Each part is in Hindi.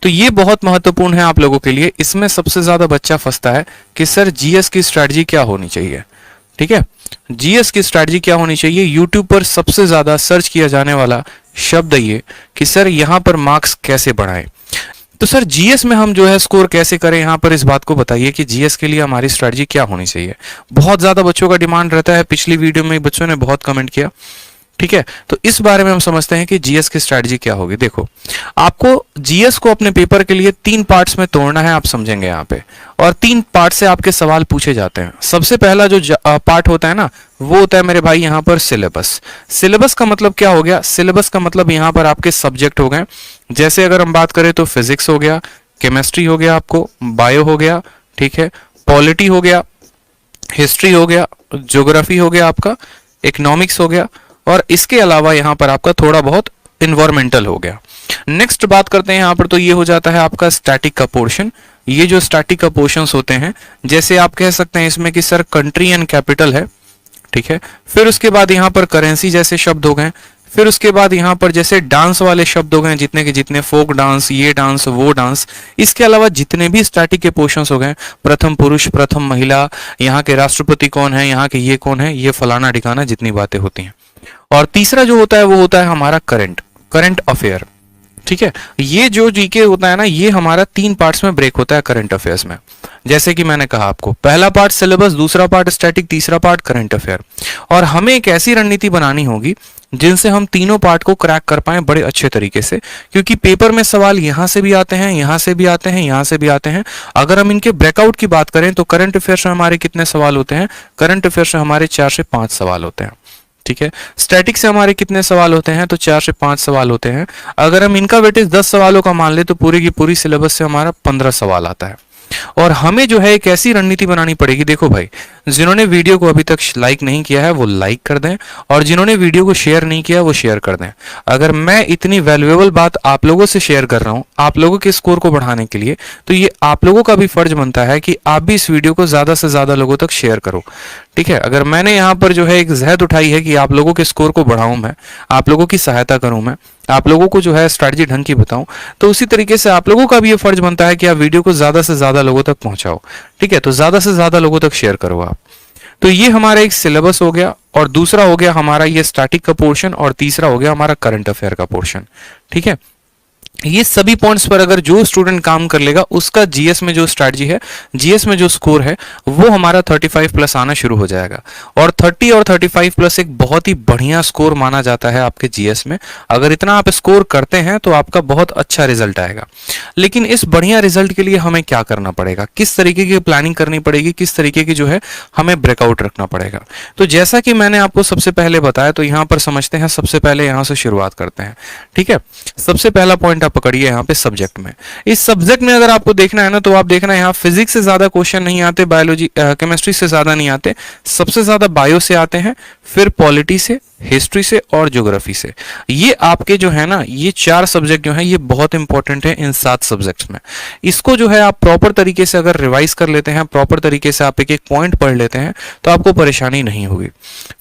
तो ये बहुत महत्वपूर्ण है आप लोगों के लिए। इसमें सबसे ज्यादा बच्चा फंसता है कि सर जीएस की स्ट्रेटजी क्या होनी चाहिए। ठीक है, जीएस की स्ट्रेटजी क्या होनी चाहिए, यूट्यूब पर सबसे ज्यादा सर्च किया जाने वाला शब्द ये कि सर यहां पर मार्क्स कैसे बढ़ाएं। तो सर जीएस में हम जो है स्कोर कैसे करें, यहां पर इस बात को बताइए कि जीएस के लिए हमारी स्ट्रेटजी क्या होनी चाहिए। बहुत ज्यादा बच्चों का डिमांड रहता है, पिछली वीडियो में बच्चों ने बहुत कमेंट किया। ठीक है, तो इस बारे में हम समझते हैं कि जीएस की स्ट्रेटजी क्या होगी। देखो, आपको जीएस को अपने पेपर के लिए 3 पार्ट्स में तोड़ना है, आप समझेंगे यहाँ पे, और 3 पार्ट से आपके सवाल पूछे जाते हैं। सबसे पहला जो पार्ट होता है ना, वो होता है मेरे भाई यहाँ पर सिलेबस। सिलेबस का मतलब क्या हो गया, सिलेबस का मतलब यहाँ पर आपके सब्जेक्ट हो गए। जैसे अगर हम बात करें तो फिजिक्स हो गया, केमिस्ट्री हो गया, आपको बायो हो गया, ठीक है, पॉलिटी हो गया, हिस्ट्री हो गया, ज्योग्राफी हो गया, आपका इकोनॉमिक्स हो गया, और इसके अलावा यहां पर आपका थोड़ा बहुत इन्वायरमेंटल हो गया। नेक्स्ट बात करते हैं यहां पर, तो ये हो जाता है आपका स्टैटिक का पोर्शन। ये जो स्टैटिक का पोर्शंस होते हैं, जैसे आप कह सकते हैं इसमें कि सर कंट्री एंड कैपिटल है, ठीक है, फिर उसके बाद यहां पर करेंसी जैसे शब्द हो गए, फिर उसके बाद यहां पर जैसे डांस वाले शब्द हो गए, जितने के जितने, फोक डांस, ये डांस, वो डांस। इसके अलावा जितने भी स्टैटिक के पोर्शंस हो गए, प्रथम पुरुष, प्रथम महिला, यहाँ के राष्ट्रपति कौन है, यहाँ के ये कौन है, ये फलाना ठिकाना, जितनी बातें होती हैं। और तीसरा जो होता है वो होता है हमारा करंट अफेयर। ठीक है, ये जो जीके होता है ना, ये हमारा 3 पार्ट्स में ब्रेक होता है करंट अफेयर्स में। जैसे कि मैंने कहा आपको, पहला पार्ट सिलेबस, दूसरा पार्ट स्टैटिक, तीसरा पार्ट करंट अफेयर। और हमें एक ऐसी रणनीति बनानी होगी जिनसे हम तीनों पार्ट को क्रैक कर पाए बड़े अच्छे तरीके से, क्योंकि पेपर में सवाल यहां से भी आते हैं, यहां से भी आते हैं, यहां से भी आते हैं। अगर हम इनके ब्रेकआउट की बात करें तो करंट अफेयर्स में हमारे कितने सवाल होते हैं, करंट अफेयर्स में हमारे 4 से 5 सवाल होते हैं। ठीक है, स्टैटिक से हमारे कितने सवाल होते हैं, तो 4 से 5 सवाल होते हैं। अगर हम इनका वेटेज 10 सवालों का मान ले तो पूरी की पूरी सिलेबस से हमारा 15 सवाल आता है। और हमें जो है एक ऐसी रणनीति बनानी पड़ेगी। देखो भाई, जिन्होंने वीडियो को अभी तक लाइक नहीं किया है वो लाइक कर दें, और जिन्होंने वीडियो को शेयर नहीं किया वो शेयर कर दें। अगर मैं इतनी वैल्यूएबल बात आप लोगों से शेयर कर रहा हूं आप लोगों के स्कोर को बढ़ाने के लिए, तो ये आप लोगों का भी फर्ज बनता है कि आप भी इस वीडियो को ज्यादा से ज्यादा लोगों तक शेयर करो। ठीक है, अगर मैंने यहाँ पर जो है एक जहद उठाई है कि आप लोगों के स्कोर को बढ़ाऊं, मैं आप लोगों की सहायता करूं, मैं आप लोगों को जो है स्ट्रैटेजी ढंग की बताऊं, तो उसी तरीके से आप लोगों का भी ये फर्ज बनता है कि आप वीडियो को ज्यादा से ज्यादा लोगों तक पहुंचाओ। ठीक है, तो ज्यादा से ज्यादा लोगों तक शेयर करो आप। तो ये हमारा एक सिलेबस हो गया, और दूसरा हो गया हमारा ये स्टैटिक का पोर्शन, और तीसरा हो गया हमारा करंट अफेयर का पोर्शन। ठीक है, ये सभी पॉइंट्स पर अगर जो स्टूडेंट काम कर लेगा उसका जीएस में जो स्ट्रैटेजी है, जीएस में जो स्कोर है, वो हमारा 35 प्लस आना शुरू हो जाएगा। और 30 और 35 प्लस एक बहुत ही बढ़िया स्कोर माना जाता है आपके जीएस में। अगर इतना आप स्कोर करते हैं तो आपका बहुत अच्छा रिजल्ट आएगा। लेकिन इस बढ़िया रिजल्ट के लिए हमें क्या करना पड़ेगा, किस तरीके की प्लानिंग करनी पड़ेगी, किस तरीके की जो है हमें ब्रेकआउट रखना पड़ेगा। तो जैसा कि मैंने आपको सबसे पहले बताया, तो यहां पर समझते हैं, सबसे पहले यहां से शुरुआत करते हैं। ठीक है, सबसे पहला पॉइंट आप पकड़िए यहाँ पे सब्जेक्ट में। इस सब्जेक्ट में अगर आपको देखना है ना, तो आप देखना यहाँ फिजिक्स से ज्यादा क्वेश्चन नहीं आते, बायोलॉजी केमिस्ट्री से ज्यादा नहीं आते, सबसे ज्यादा बायो से आते हैं, फिर पॉलिटी से, हिस्ट्री से और ज्योग्राफी से। ये आपके जो है ना, ये 4 सब्जेक्ट जो है ये बहुत इंपॉर्टेंट है इन 7 सब्जेक्ट्स में। इसको जो है आप प्रॉपर तरीके से अगर रिवाइज कर लेते हैं, प्रॉपर तरीके से आप एक एक पॉइंट पढ़ लेते हैं, तो आपको परेशानी नहीं होगी।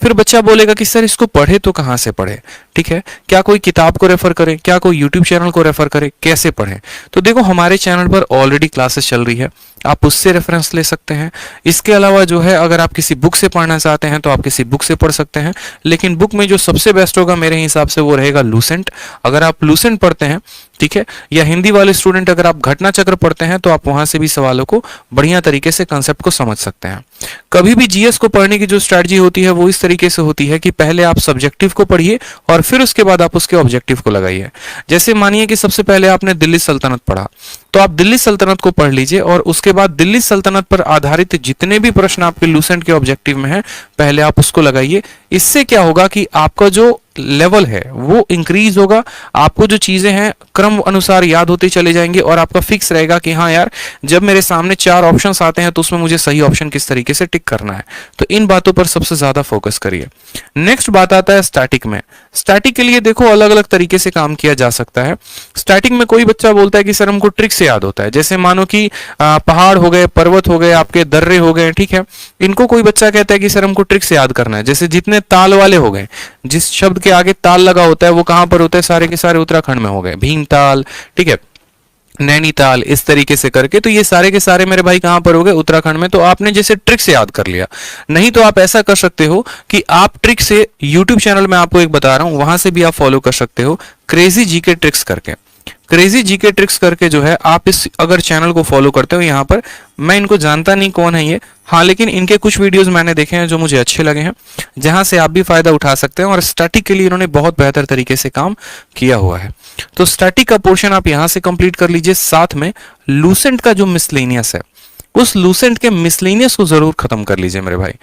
फिर बच्चा बोलेगा कि सर इसको पढ़े तो कहाँ से पढ़े। ठीक है, क्या कोई किताब को रेफर करें, क्या कोई यूट्यूब चैनल को रेफर करें, कैसे पढ़ें। तो देखो, हमारे चैनल पर ऑलरेडी क्लासेस चल रही है, आप उससे रेफरेंस ले सकते हैं। इसके अलावा जो है अगर आप किसी बुक से पढ़ना चाहते हैं तो आप किसी बुक से पढ़ सकते हैं, लेकिन बुक में जो सबसे बेस्ट होगा मेरे हिसाब से वो रहेगा लूसेंट। अगर आप लूसेंट पढ़ते हैं, ठीक है, या हिंदी वाले स्टूडेंट अगर आप घटना चक्र पढ़ते हैं, तो आप वहां से भी सवालों को बढ़िया तरीके से कंसेप्ट को समझ सकते हैं। कभी भी जीएस को पढ़ने की जो स्ट्रैटेजी होती है वो इस तरीके से होती है कि पहले आप सब्जेक्टिव को पढ़िए और फिर उसके बाद आप उसके ऑब्जेक्टिव को लगाइए। जैसे मानिए कि सबसे पहले आपने दिल्ली सल्तनत पढ़ा, तो आप दिल्ली सल्तनत को पढ़ लीजिए, और उसके बाद दिल्ली सल्तनत पर आधारित जितने भी प्रश्न आपके लूसेंट के ऑब्जेक्टिव में हैं, पहले आप उसको लगाइए। इससे क्या होगा कि आपका जो लेवल है वो इंक्रीज होगा, आपको जो चीजें हैं क्रम अनुसार याद होते चले जाएंगे, और आपका फिक्स रहेगा कि हाँ यार, जब मेरे सामने 4 ऑप्शंस आते हैं तो उसमें मुझे सही ऑप्शन किस तरीके से टिक करना है। तो इन बातों पर सबसे ज्यादा फोकस करिए। नेक्स्ट बात आता है स्टैटिक में। स्टैटिक के लिए देखो अलग अलग तरीके से काम किया जा सकता है। स्टैटिक में कोई बच्चा बोलता है कि सर हमको ट्रिक से याद होता है, जैसे मानो कि पहाड़ हो गए, पर्वत हो गए, आपके दर्रे हो गए, ठीक है, इनको कोई बच्चा कहता है कि सर हमको ट्रिक से याद करना है। जैसे जितने ताल वाले हो गए, जिस शब्द के आगे ताल लगा होता है वो कहां पर होता है, सारे के सारे उत्तराखंड में हो गए, भीमताल, ठीक है, नैनीताल, इस तरीके से करके। तो ये सारे के सारे मेरे भाई कहां पर हो गए, उत्तराखंड में। तो आपने जैसे ट्रिक से याद कर लिया, नहीं तो आप ऐसा कर सकते हो कि आप ट्रिक से यूट्यूब चैनल में आपको एक बता रहा हूं, वहां से भी आप फॉलो कर सकते हो, क्रेजी जीके ट्रिक्स करके। क्रेजी जीके ट्रिक्स करके जो है, आप इस अगर चैनल को फॉलो करते हो, यहाँ पर मैं इनको जानता नहीं कौन है ये, हाँ, लेकिन इनके कुछ वीडियोस मैंने देखे हैं जो मुझे अच्छे लगे हैं, जहां से आप भी फायदा उठा सकते हैं। और स्टैटिक के लिए इन्होंने बहुत बेहतर तरीके से काम किया हुआ है। तो स्टैटिक का पोर्शन आप यहां से कंप्लीट कर लीजिए। साथ में लूसेंट का जो मिसलेनियस है, उस लूसेंट के मिसलेनियस को जरूर खत्म कर लीजिए मेरे भाई,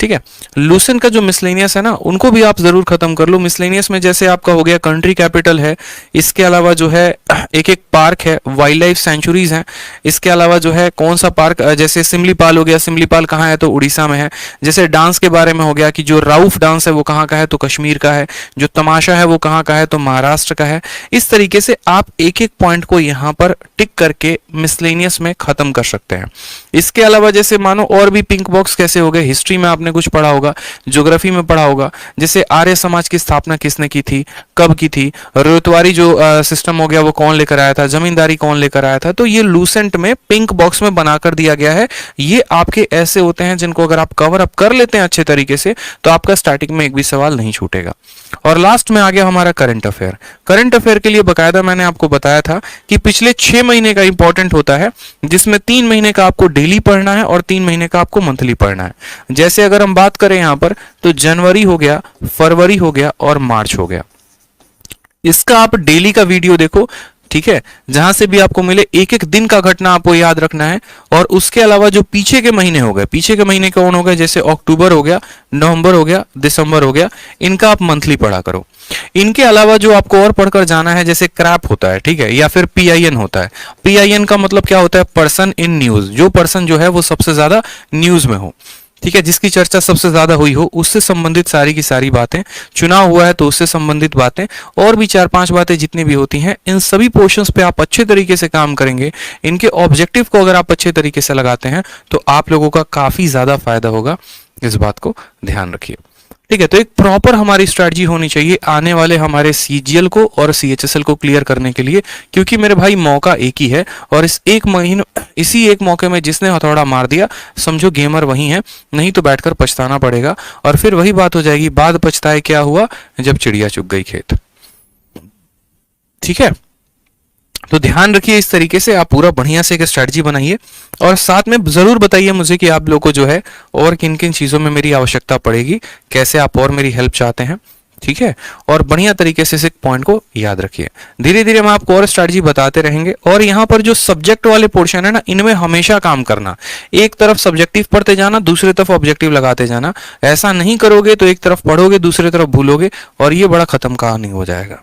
ठीक है। लूसेंट का जो मिसलेनियस है ना, उनको भी आप जरूर खत्म कर लो। मिसलेनियस में जैसे आपका हो गया कंट्री कैपिटल है, इसके अलावा जो है एक एक पार्क है, वाइल्ड लाइफ सेंचुरीज हैं, इसके अलावा जो है कौन सा पार्क, जैसे सिमलीपाल हो गया, सिमलीपाल कहाँ है तो उड़ीसा में है। जैसे डांस के बारे में हो गया कि जो राउफ डांस है वो कहाँ का है तो कश्मीर का है, जो तमाशा है वो कहाँ का है तो महाराष्ट्र का है। इस तरीके से आप एक एक पॉइंट को यहाँ पर टिक करके मिसलेनियस में खत्म कर सकते हैं। इसके अलावा जैसे मानो और भी पिंक बॉक्स कैसे हो गए, हिस्ट्री में आपने कुछ पढ़ा होगा, ज्योग्राफी में पढ़ा होगा, जैसे आर्य समाज की स्थापना किसने की थी, कब की थी, रोयतवारी जो सिस्टम हो गया वो कौन लेकर आया था, जमींदारी कौन लेकर आया था। तो ये लूसेंट में पिंक बॉक्स में बनाकर दिया गया है। ये आपके ऐसे होते हैं जिनको अगर आप कवर अप कर लेते हैं अच्छे तरीके से, तो आपका स्टार्टिंग में एक भी सवाल नहीं छूटेगा। और लास्ट में आ गया हमारा करंट अफेयर। करंट अफेयर के लिए बकायदा मैंने आपको बताया था कि पिछले 6 महीने का इंपॉर्टेंट होता है, जिसमें 3 महीने का आपको डेली पढ़ना है और 3 महीने का आपको मंथली पढ़ना है। जैसे अगर हम बात करें यहां पर, तो जनवरी हो गया, फरवरी हो गया और मार्च हो गया। इसका आप डेली का वीडियो देखो, ठीक है, जहां से भी आपको मिले, एक एक दिन का घटना आपको याद रखना है। और उसके अलावा जो पीछे के महीने हो गए, पीछे के महीने कौन हो गए, जैसे अक्टूबर हो गया, नवंबर हो गया, दिसंबर हो गया, इनका आप मंथली पढ़ा करो। इनके अलावा जो आपको और पढ़कर जाना है, जैसे क्रैप होता है, ठीक है, या फिर पीआईएन होता है। पीआईएन का मतलब क्या होता है, पर्सन इन न्यूज। जो पर्सन जो है वो सबसे ज्यादा न्यूज में हो, ठीक है, जिसकी चर्चा सबसे ज्यादा हुई हो, उससे संबंधित सारी की सारी बातें, चुनाव हुआ है तो उससे संबंधित बातें, और भी 4-5 बातें जितनी भी होती हैं, इन सभी पोर्शंस पे आप अच्छे तरीके से काम करेंगे। इनके ऑब्जेक्टिव को अगर आप अच्छे तरीके से लगाते हैं तो आप लोगों का काफी ज्यादा फायदा होगा। इस बात को ध्यान रखिए, ठीक है। तो एक प्रॉपर हमारी स्ट्रैटेजी होनी चाहिए आने वाले हमारे सीजीएल को और सीएचएसएल को क्लियर करने के लिए, क्योंकि मेरे भाई मौका एक ही है, और इसी एक मौके में जिसने हथौड़ा मार दिया, समझो गेमर वही है, नहीं तो बैठकर पछताना पड़ेगा। और फिर वही बात हो जाएगी, बाद पछताए क्या हुआ जब चिड़िया चुग गई खेत, ठीक है। तो ध्यान रखिए, इस तरीके से आप पूरा बढ़िया से एक स्ट्रेटजी बनाइए, और साथ में जरूर बताइए मुझे कि आप लोगों को जो है और किन किन चीजों में मेरी आवश्यकता पड़ेगी, कैसे आप और मेरी हेल्प चाहते हैं, ठीक है। और बढ़िया तरीके से इस पॉइंट को याद रखिए। धीरे धीरे हम आपको और स्ट्रेटजी बताते रहेंगे। और यहाँ पर जो सब्जेक्ट वाले पोर्शन है ना, इनमें हमेशा काम करना, एक तरफ सब्जेक्टिव पढ़ते जाना, दूसरी तरफ ऑब्जेक्टिव लगाते जाना। ऐसा नहीं करोगे तो एक तरफ पढ़ोगे, दूसरी तरफ भूलोगे, और ये बड़ा खत्म कहानी हो जाएगा।